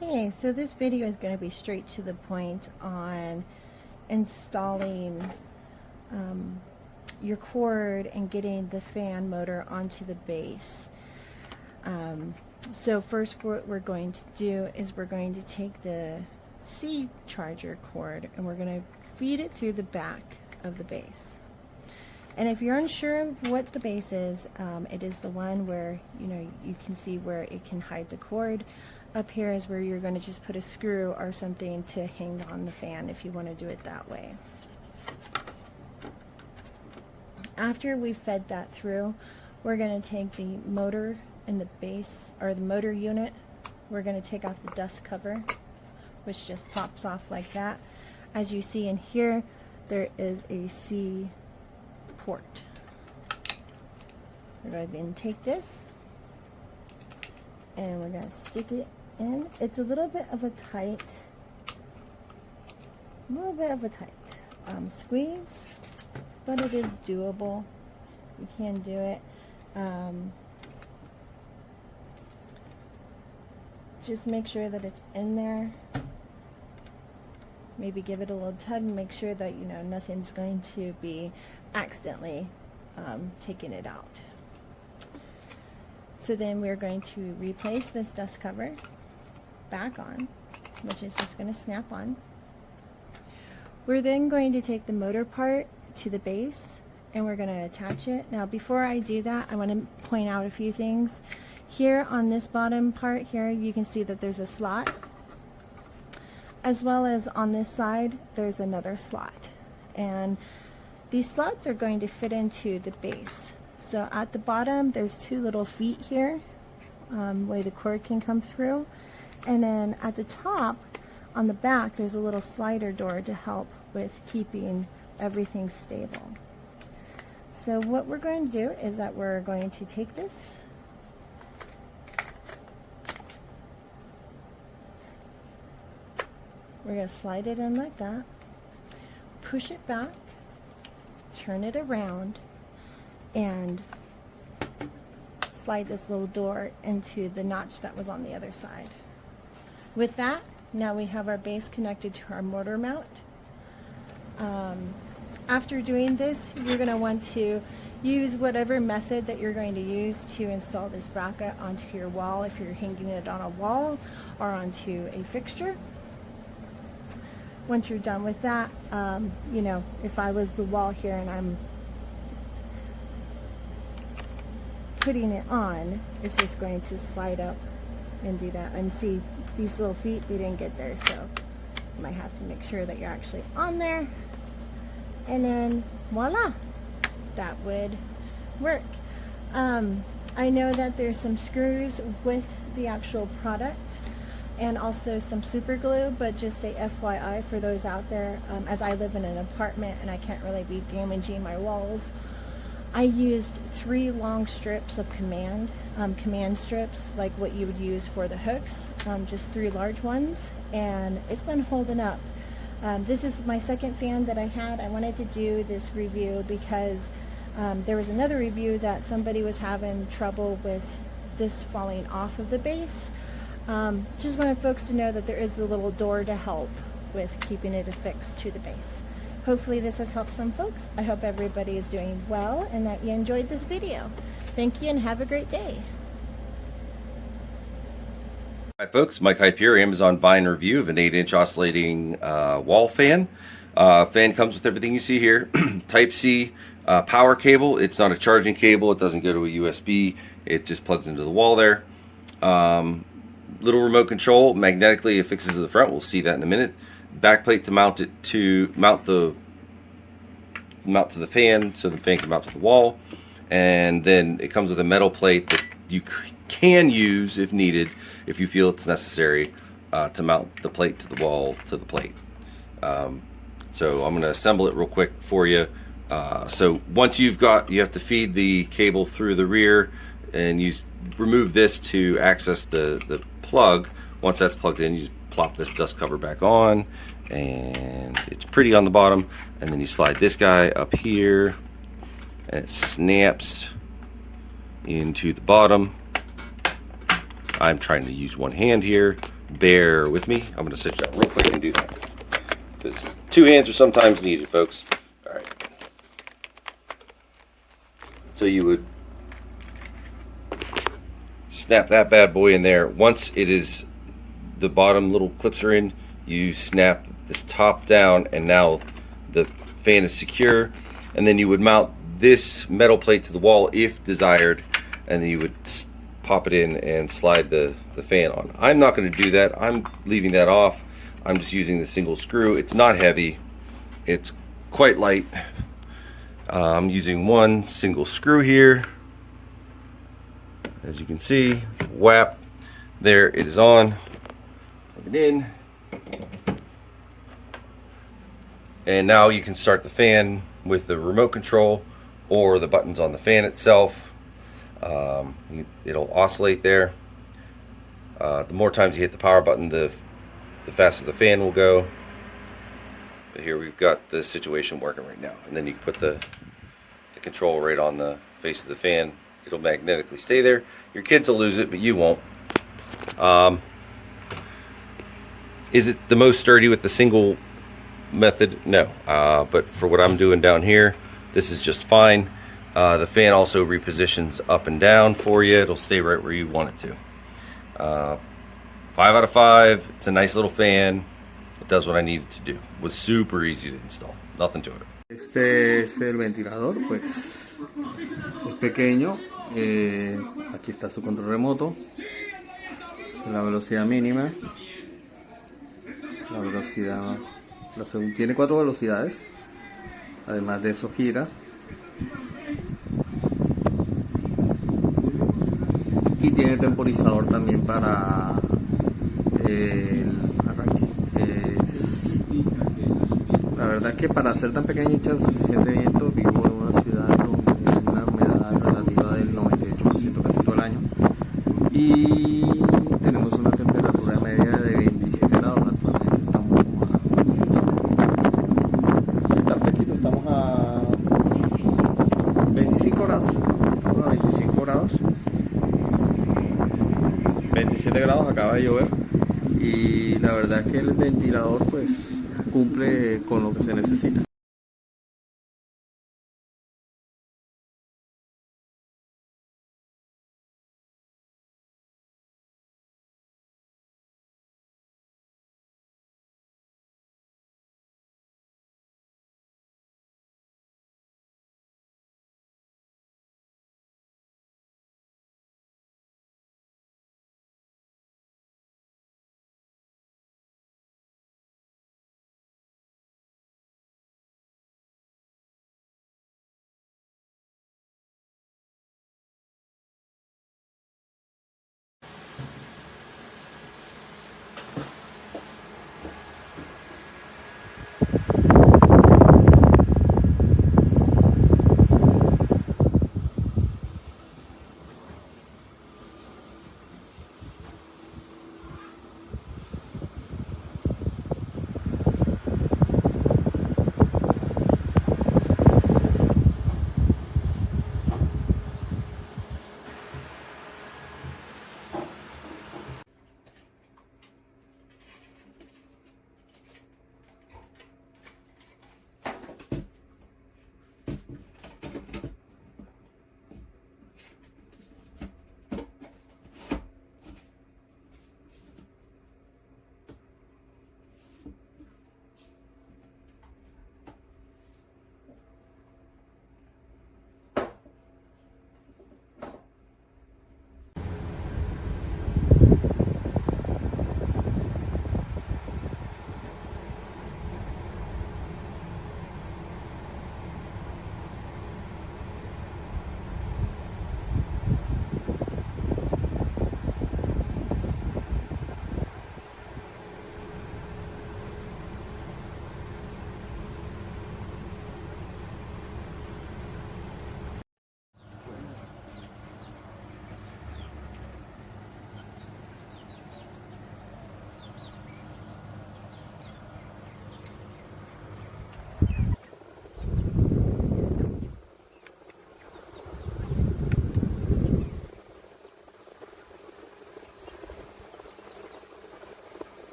Hey, so this video is going to be straight to the point on installing your cord and getting the fan motor onto the base. So first what we're going to do is we're going to take the C charger cord and we're going to feed it through the back of the base. And if you're unsure of what the base is, it is the one where you can see where it can hide the cord. Up here is where you're going to just put a screw or something to hang on the fan if you want to do it that way. After we've fed that through, we're going to take the motor and the base, or the motor unit. We're going to take off the dust cover, which just pops off like that. As you see in here, there is a C port. We're going to then take this and we're going to stick it in. It's a little bit of a tight squeeze, but it is doable. You can do it. Just make sure that it's in there. Maybe give it a little tug and make sure that nothing's going to be accidentally taking it out. So then we're going to replace this dust cover back on, which is just going to snap on. We're then going to take the motor part to the base and we're going to attach it. Now before I do that, I want to point out a few things. Here on this bottom part here, you can see that there's a slot, as well as on this side there's another slot, and these slots are going to fit into the base. So at the bottom there's two little feet here where the cord can come through, and then at the top on the back there's a little slider door to help with keeping everything stable. So what we're going to do is that we're going to take this, we're going to slide it in like that, push it back, turn it around, and slide this little door into the notch that was on the other side. With that, now we have our base connected to our motor mount. After doing this, you're going to want to use whatever method that you're going to use to install this bracket onto your wall, if you're hanging it on a wall or onto a fixture. Once you're done with that, if I was the wall here and I'm putting it on, it's just going to slide up and do that. And see, these little feet, they didn't get there, so you might have to make sure that you're actually on there. And then voila, that would work. I know that there's some screws with the actual product and also some super glue, but just a FYI for those out there, as I live in an apartment and I can't really be damaging my walls, I used 3 long strips of command strips, like what you would use for the hooks, just 3 large ones, and it's been holding up. This is my second fan that I had. I wanted to do this review because there was another review that somebody was having trouble with this falling off of the base. Just wanted folks to know that there is a little door to help with keeping it affixed to the base. Hopefully this has helped some folks. I hope everybody is doing well and that you enjoyed this video. Thank you and have a great day. Hi folks, Mike Hype here, Amazon Vine review of an 8-inch oscillating wall fan. Fan comes with everything you see here. Type C power cable. It's not a charging cable. It doesn't go to a USB. It just plugs into the wall there. Little remote control, magnetically affixes to the front. We'll see that in a minute. Back plate to mount it to mount to the fan, so the fan can mount to the wall. And then it comes with a metal plate that you can use if needed, if you feel it's necessary, to mount the plate to the wall to the plate. So I'm going to assemble it real quick for you. So once you have to feed the cable through the rear, and you remove this to access the plug. Once that's plugged in, you just plop this dust cover back on, and it's pretty on the bottom, and then you slide this guy up here and it snaps into the bottom, I'm trying to use one hand here. Bear with me. I'm going to switch that real quick and do that. Because 2 hands are sometimes needed, folks. All right. So you would snap that bad boy in there. Once it is, the bottom little clips are in, you snap this top down, and now the fan is secure. And then you would mount this metal plate to the wall if desired, and then you would pop it in and slide the fan on. I'm not going to do that. I'm leaving that off. I'm just using the single screw. It's not heavy. It's quite light. I'm using one single screw here. As you can see, whap, there it is on. Plug it in. And now you can start the fan with the remote control or the buttons on the fan itself. It'll oscillate there. The more times you hit the power button, the faster the fan will go. But here we've got the situation working right now. And then you can put the control right on the face of the fan. It'll magnetically stay there. Your kids will lose it, but you won't. Is it the most sturdy with the single method? No. But for what I'm doing down here, this is just fine. The fan also repositions up and down for you. It'll stay right where you want it to. 5 out of 5. It's a nice little fan. It does what I need it to do. It was super easy to install. Nothing to it. Este es el ventilador, pues es pequeño. Aquí está su control remoto. La velocidad mínima. La velocidad. Tiene 4 velocidades. Además de eso gira. Y tiene temporizador también para el arranque. La verdad es que para ser tan pequeño y echar suficiente viento, vivo en una ciudad donde hay una humedad relativa del 98% casi todo el año. Y tenemos una temperatura media de 27 grados. Actualmente está fresquito, estamos a 25 grados. Estamos a 25 grados. 27 grados, acaba de llover. Y la verdad es que el ventilador pues cumple con lo que se necesita.